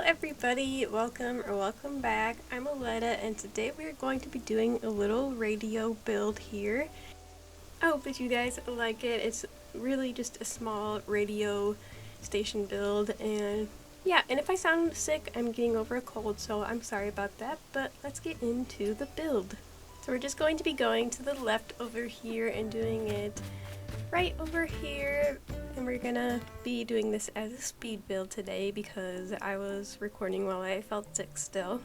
everybody, welcome back. I'm Aletta and today we're going to be doing a little radio build here. I hope that you guys like it. It's really just a small radio station build, and yeah, and if I sound sick, I'm getting over a cold, so I'm sorry about that, but let's get into the build. So we're just going to be going to the left over here and doing it right over here, and we're gonna be doing this as a speed build today because I was recording while I felt sick still.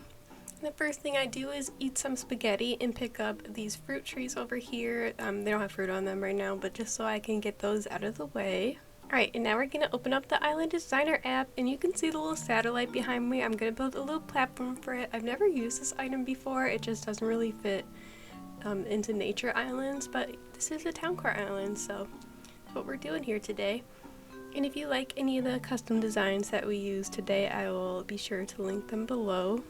And the first thing I do is eat some spaghetti and pick up these fruit trees over here. They don't have fruit on them right now, but just so I can get those out of the way. Alright, and now we're gonna open up the Island Designer app, and you can see the little satellite behind me. I'm gonna build a little platform for it. I've never used this item before, it just doesn't really fit into nature islands, but this is a town car island, so that's what we're doing here today. And if you like any of the custom designs that we use today, I will be sure to link them below.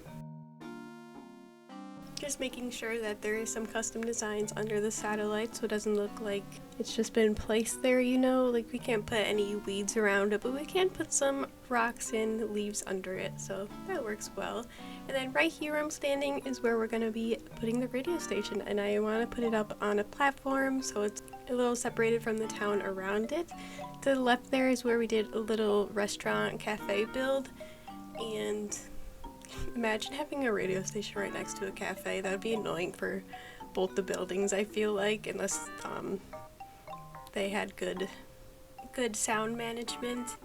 Just making sure that there is some custom designs under the satellite so it doesn't look like it's just been placed there, you know, like we can't put any weeds around it, but we can put some rocks and leaves under it, so that works well. And then right here where I'm standing is where we're going to be putting the radio station, and I want to put it up on a platform so it's a little separated from the town around it. To the left there is where we did a little restaurant cafe build, and imagine having a radio station right next to a cafe. That would be annoying for both the buildings, I feel like, unless they had good sound management.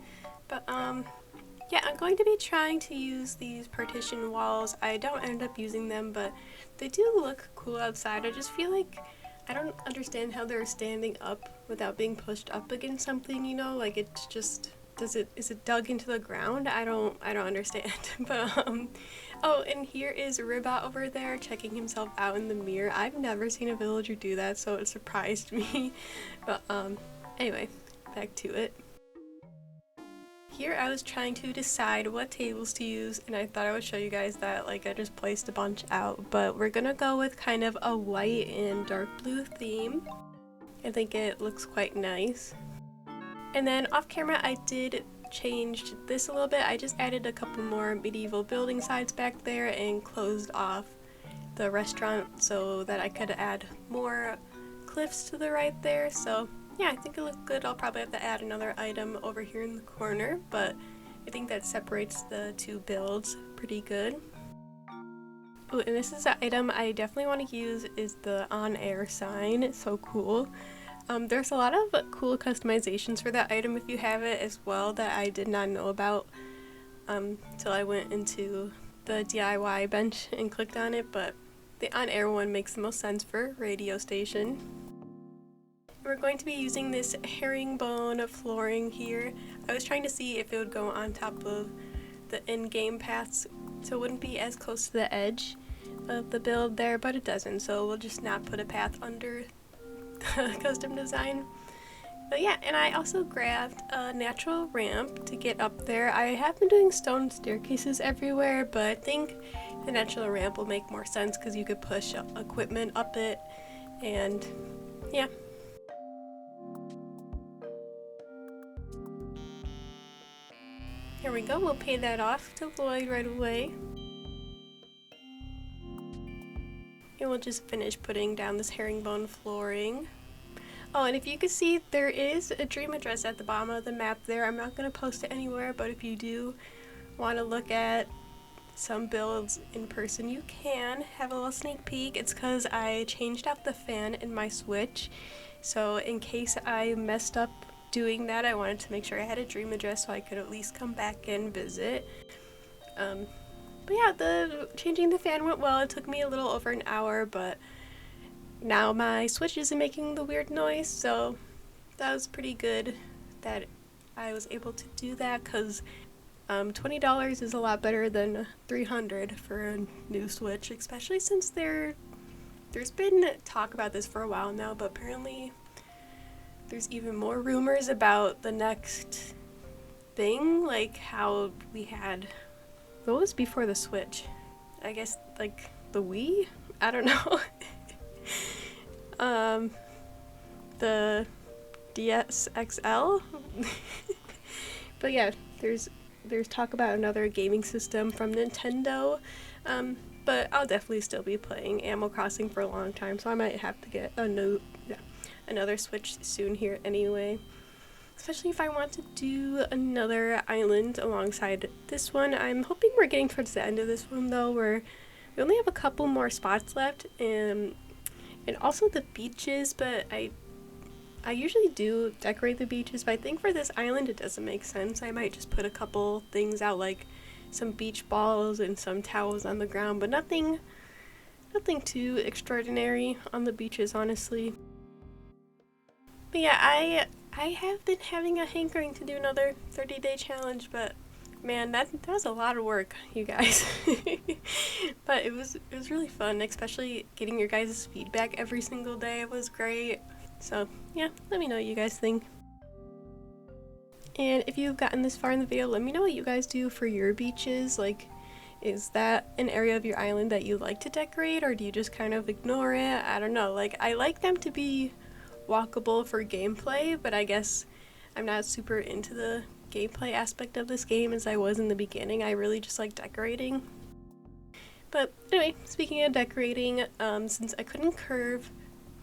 But yeah, I'm going to be trying to use these partition walls. I don't end up using them, but they do look cool outside. I just feel like I don't understand how they're standing up without being pushed up against something, you know, like it's just, is it dug into the ground? I don't understand. But oh, and here is Ribbot over there checking himself out in the mirror. I've never seen a villager do that, so it surprised me. But anyway, back to it. Here I was trying to decide what tables to use, and I thought I would show you guys that, like I just placed a bunch out, but we're gonna go with kind of a white and dark blue theme. I think it looks quite nice. And then off camera I did change this a little bit. I just added a couple more medieval building sides back there and closed off the restaurant so that I could add more cliffs to the right there. So yeah, I think it looks good. I'll probably have to add another item over here in the corner, but I think that separates the two builds pretty good. Oh, and this is an item I definitely want to use, is the on-air sign. It's so cool. There's a lot of cool customizations for that item if you have it as well that I did not know about till I went into the DIY bench and clicked on it, but the on-air one makes the most sense for radio station. We're going to be using this herringbone flooring here. I was trying to see if it would go on top of the in-game paths so it wouldn't be as close to the edge of the build there, but it doesn't, so we'll just not put a path under the custom design. But yeah, and I also grabbed a natural ramp to get up there. I have been doing stone staircases everywhere, but I think the natural ramp will make more sense because you could push equipment up it, and yeah. Here we go, we'll pay that off to Lloyd right away. And we'll just finish putting down this herringbone flooring. Oh, and if you can see, there is a dream address at the bottom of the map there. I'm not going to post it anywhere, but if you do want to look at some builds in person, you can have a little sneak peek. It's because I changed out the fan in my Switch, so in case I messed up doing that, I wanted to make sure I had a dream address so I could at least come back and visit. But yeah, changing the fan went well. It took me a little over an hour, but now my Switch isn't making the weird noise, so that was pretty good that I was able to do that, because $20 is a lot better than $300 for a new Switch, especially since there's been talk about this for a while now, but apparently there's even more rumors about the next thing, like how we had, what was before the Switch? I guess like the Wii? I don't know. The DS XL? But yeah, there's there's talk about another gaming system from Nintendo, but I'll definitely still be playing Animal Crossing for a long time, so I might have to get another Switch soon here anyway. Especially if I want to do another island alongside this one. I'm hoping we're getting towards the end of this one though, where we only have a couple more spots left, and also the beaches, but I usually do decorate the beaches, but I think for this island it doesn't make sense. I might just put a couple things out, like some beach balls and some towels on the ground, but nothing too extraordinary on the beaches, honestly. But yeah, I have been having a hankering to do another 30-day challenge, but man, that was a lot of work, you guys. But it was really fun, especially getting your guys' feedback every single day. It was great. So yeah, let me know what you guys think. And if you've gotten this far in the video, let me know what you guys do for your beaches. Like, is that an area of your island that you like to decorate, or do you just kind of ignore it? I don't know. Like, I like them to be walkable for gameplay, but I guess I'm not super into the gameplay aspect of this game as I was in the beginning. I really just like decorating. But anyway, speaking of decorating, since I couldn't curve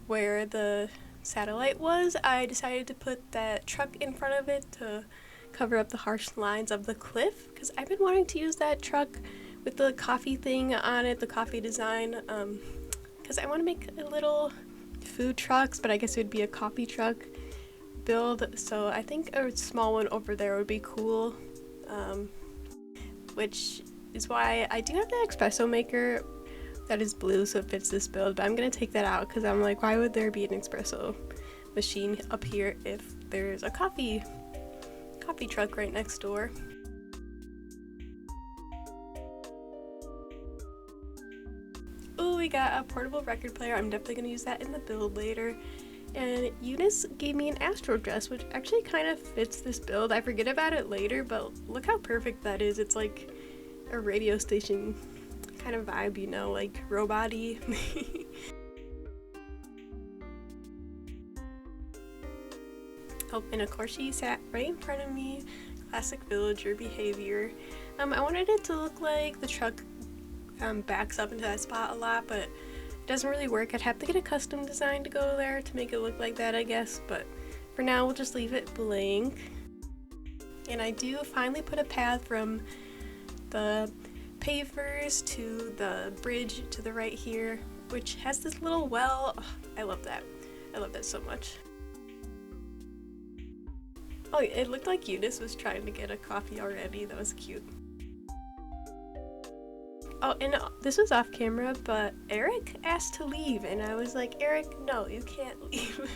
where the satellite was, I decided to put that truck in front of it to cover up the harsh lines of the cliff, because I've been wanting to use that truck with the coffee thing on it, the coffee design, because I want to make a little food trucks, but I guess it would be a coffee truck build, so I think a small one over there would be cool, which is why I do have the espresso maker that is blue, so it fits this build, but I'm gonna take that out because I'm like, why would there be an espresso machine up here if there's a coffee truck right next door? Oh, we got a portable record player. I'm definitely gonna use that in the build later. And Eunice gave me an Astro dress, which actually kind of fits this build. I forget about it later, but look how perfect that is. It's like a radio station kind of vibe, you know, like robot-y. Oh, and of course she sat right in front of me. Classic villager behavior. I wanted it to look like the truck backs up into that spot a lot, but it doesn't really work. I'd have to get a custom design to go there to make it look like that, I guess, but for now we'll just leave it blank. And I do finally put a path from the pavers to the bridge to the right here, which has this little well. Oh, I love that. I love that so much. Oh, it looked like Eunice was trying to get a coffee already. That was cute. Oh, and this was off camera, but Eric asked to leave, and I was like, Eric, no, you can't leave.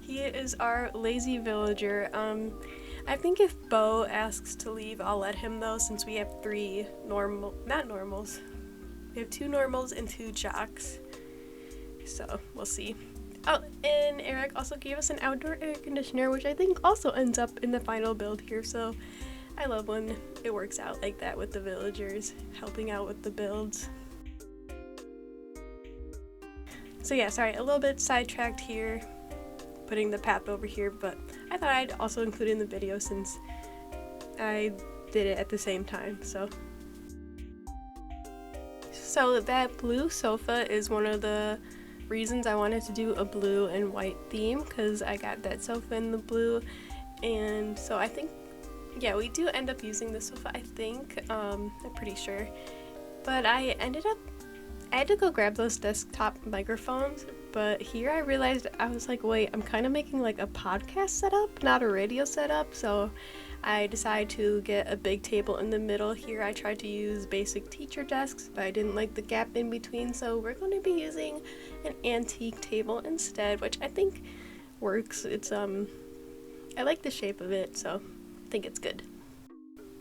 He is our lazy villager. I think if Bo asks to leave, I'll let him though, since we have we have 2 normals and 2 jocks. So, we'll see. Oh, and Eric also gave us an outdoor air conditioner, which I think also ends up in the final build here, so I love when it works out like that with the villagers, helping out with the builds. So yeah, sorry, a little bit sidetracked here, putting the path over here, but I thought I'd also include it in the video since I did it at the same time, so. So that blue sofa is one of the reasons I wanted to do a blue and white theme, because I got that sofa in the blue, and so I think, yeah, we do end up using the sofa, I think, I'm pretty sure, but I had to go grab those desktop microphones, but here I realized, I was like, wait, I'm kind of making like a podcast setup, not a radio setup, so I decided to get a big table in the middle. Here I tried to use basic teacher desks, but I didn't like the gap in between, so we're going to be using an antique table instead, which I think works. It's I like the shape of it, so I think it's good.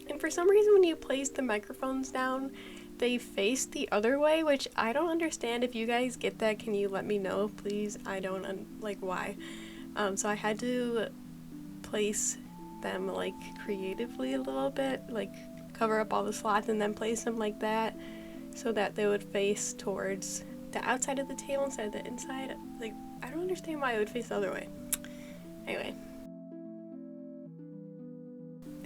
And for some reason when you place the microphones down, they face the other way, which I don't understand. If you guys get that, can you let me know, please? I don't like why. So I had to place them like creatively a little bit, like cover up all the slots and then place them like that so that they would face towards the outside of the table instead of the inside. Like, I don't understand why it would face the other way. Anyway.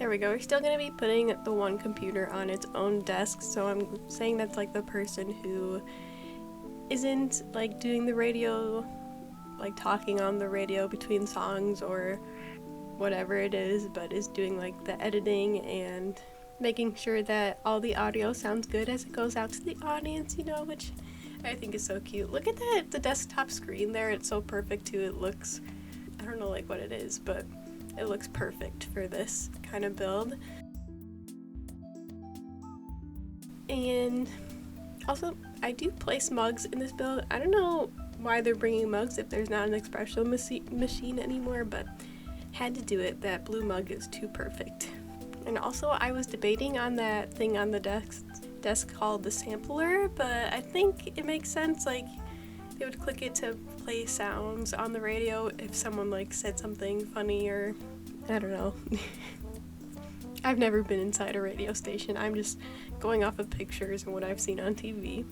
There we go. We're still going to be putting the one computer on its own desk, so I'm saying that's like the person who isn't like doing the radio, like talking on the radio between songs or whatever it is, but is doing like the editing and making sure that all the audio sounds good as it goes out to the audience, you know, which I think is so cute. Look at that, the desktop screen there. It's so perfect too. It looks, I don't know like what it is, but it looks perfect for this kind of build. And also, I do place mugs in this build. I don't know why they're bringing mugs if there's not an espresso machine anymore, but had to do it. That blue mug is too perfect. And also, I was debating on that thing on the desk called the sampler, but I think it makes sense. Like, they would click it to play sounds on the radio if someone like said something funny or I don't know. I've never been inside a radio station. I'm just going off of pictures and what I've seen on TV.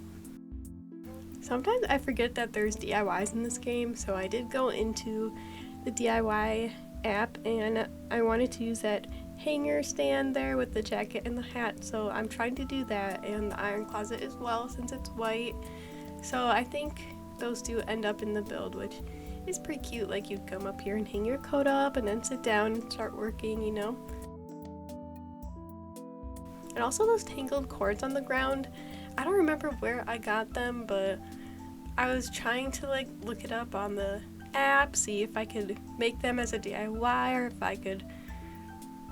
Sometimes I forget that there's DIYs in this game, so I did go into the DIY app and I wanted to use that hanger stand there with the jacket and the hat, so I'm trying to do that, and the iron closet as well since it's white. So I think those two end up in the build, which is pretty cute. Like, you'd come up here and hang your coat up and then sit down and start working, you know. And also those tangled cords on the ground, I don't remember where I got them, but I was trying to like look it up on the app, see if I could make them as a DIY or if I could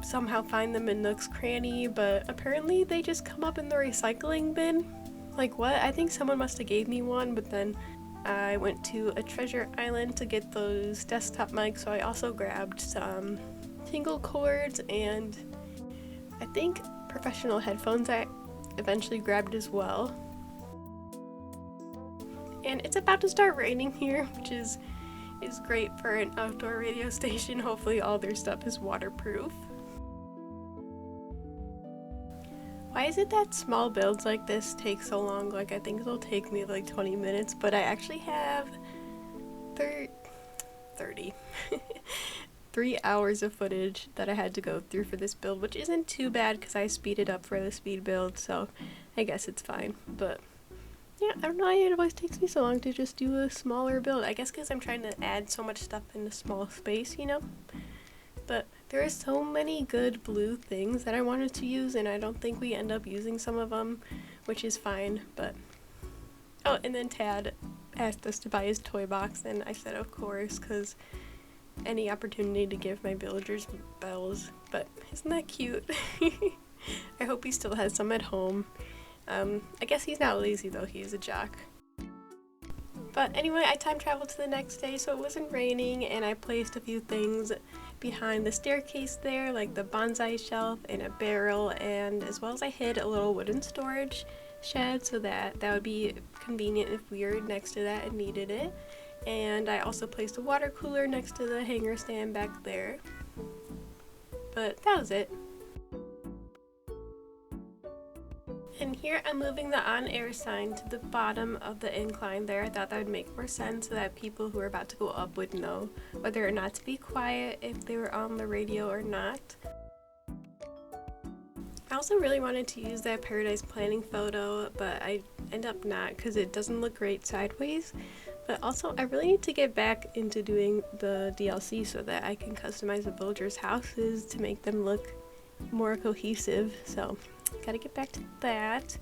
somehow find them in Nook's Cranny, but apparently they just come up in the recycling bin. Like, what? I think someone must have gave me one, but then I went to a treasure island to get those desktop mics, so I also grabbed some tingle cords and I think professional headphones I eventually grabbed as well. And it's about to start raining here, which is great for an outdoor radio station. Hopefully all their stuff is waterproof. Why is it that small builds like this take so long? Like, I think it'll take me like 20 minutes, but I actually have 3 hours of footage that I had to go through for this build, which isn't too bad because I speeded up for the speed build, so I guess it's fine. But yeah, I don't know why it always takes me so long to just do a smaller build. I guess because I'm trying to add so much stuff in a small space, you know? But there are so many good blue things that I wanted to use, and I don't think we end up using some of them, which is fine, but... Oh, and then Tad asked us to buy his toy box, and I said of course, because any opportunity to give my villagers bells. But isn't that cute? I hope he still has some at home. I guess he's not lazy though, he is a jock. But anyway, I time traveled to the next day, so it wasn't raining, and I placed a few things behind the staircase there, like the bonsai shelf and a barrel, and as well as I hid a little wooden storage shed so that would be convenient if we were next to that and needed it. And I also placed a water cooler next to the hanger stand back there. But that was it. And here I'm moving the on-air sign to the bottom of the incline there. I thought that would make more sense so that people who are about to go up would know whether or not to be quiet if they were on the radio or not. I also really wanted to use that Paradise Planning photo, but I end up not because it doesn't look great sideways. But also, I really need to get back into doing the DLC so that I can customize the villagers' houses to make them look more cohesive. So gotta get back to that.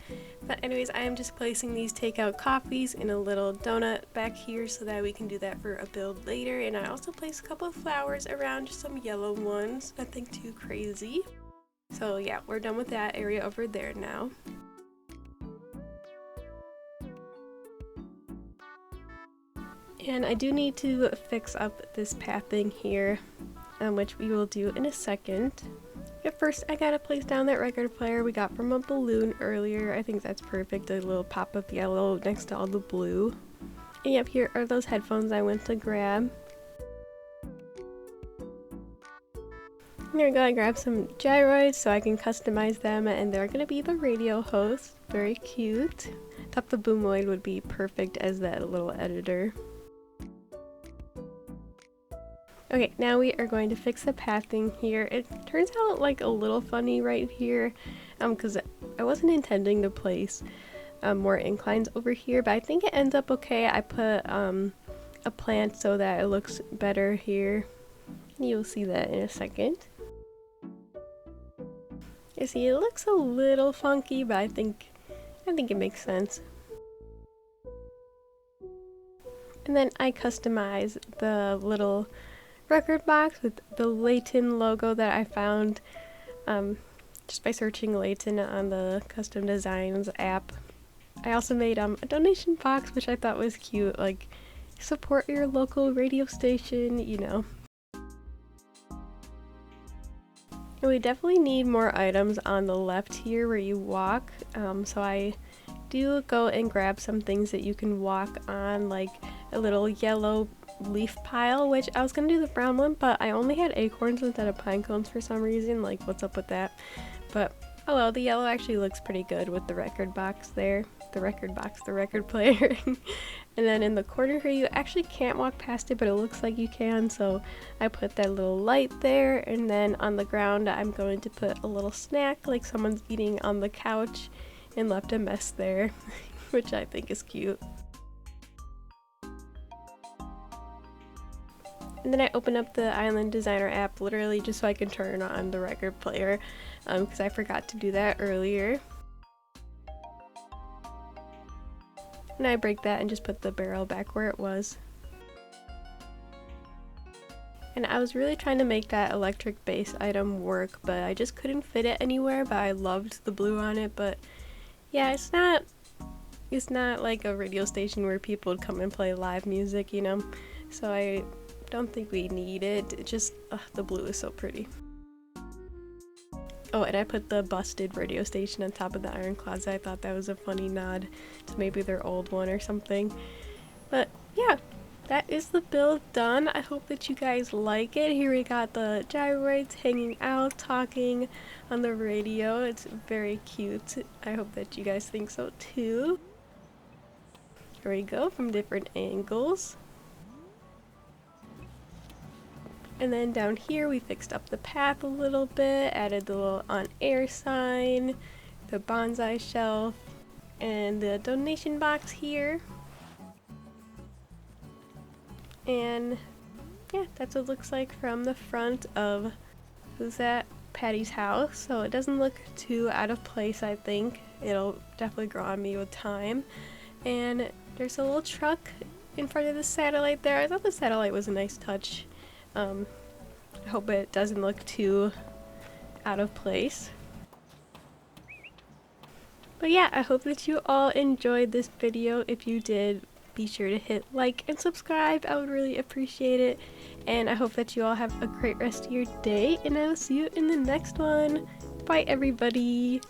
But anyways, I am just placing these takeout coffees in a little donut back here so that we can do that for a build later. And I also placed a couple of flowers around, just some yellow ones, nothing too crazy. So yeah, we're done with that area over there now. And I do need to fix up this pathing here, which we will do in a second. At first, I gotta place down that record player we got from a balloon earlier. I think that's perfect, a little pop of yellow next to all the blue. And yep, here are those headphones I went to grab. And there we go, I grabbed some gyroids so I can customize them, and they're gonna be the radio hosts. Very cute. Thought the boomoid would be perfect as that little editor. Okay, now we are going to fix the pathing here. It turns out like a little funny right here, because I wasn't intending to place more inclines over here, but I think it ends up okay. I put a plant so that it looks better here. You'll see that in a second. You see, it looks a little funky, but I think it makes sense. And then I customize the little record box with the Layton logo that I found just by searching Layton on the Custom Designs app. I also made a donation box, which I thought was cute, like support your local radio station, you know. And we definitely need more items on the left here where you walk, so I do go and grab some things that you can walk on, like a little yellow leaf pile, which I was gonna do the brown one, but I only had acorns instead of pine cones for some reason. Like, what's up with that? But oh well, the yellow actually looks pretty good with the record box there. The record player. And then in the corner here, you actually can't walk past it, but it looks like you can, so I put that little light there. And then on the ground, I'm going to put a little snack, like someone's eating on the couch, and left a mess there, which I think is cute. And then I open up the Island Designer app literally just so I can turn on the record player, because I forgot to do that earlier. And I break that and just put the barrel back where it was. And I was really trying to make that electric bass item work, but I just couldn't fit it anywhere, but I loved the blue on it. But yeah, it's not like a radio station where people would come and play live music, you know? So I don't think we need it. It just, the blue is so pretty. Oh, and I put the busted radio station on top of the iron closet. I thought that was a funny nod to maybe their old one or something. But yeah, that is the build done. I hope that you guys like it. Here we got the gyroids hanging out, talking on the radio. It's very cute. I hope that you guys think so too. Here we go, from different angles. And then down here we fixed up the path a little bit, added the little on air sign, the bonsai shelf, and the donation box here. And yeah, that's what it looks like from the front of, who's that? Patty's house. So it doesn't look too out of place, I think. It'll definitely grow on me with time. And there's a little truck in front of the satellite there. I thought the satellite was a nice touch. I hope it doesn't look too out of place. But yeah, I hope that you all enjoyed this video. If you did, be sure to hit like and subscribe. I would really appreciate it. And I hope that you all have a great rest of your day, and I will see you in the next one. Bye everybody!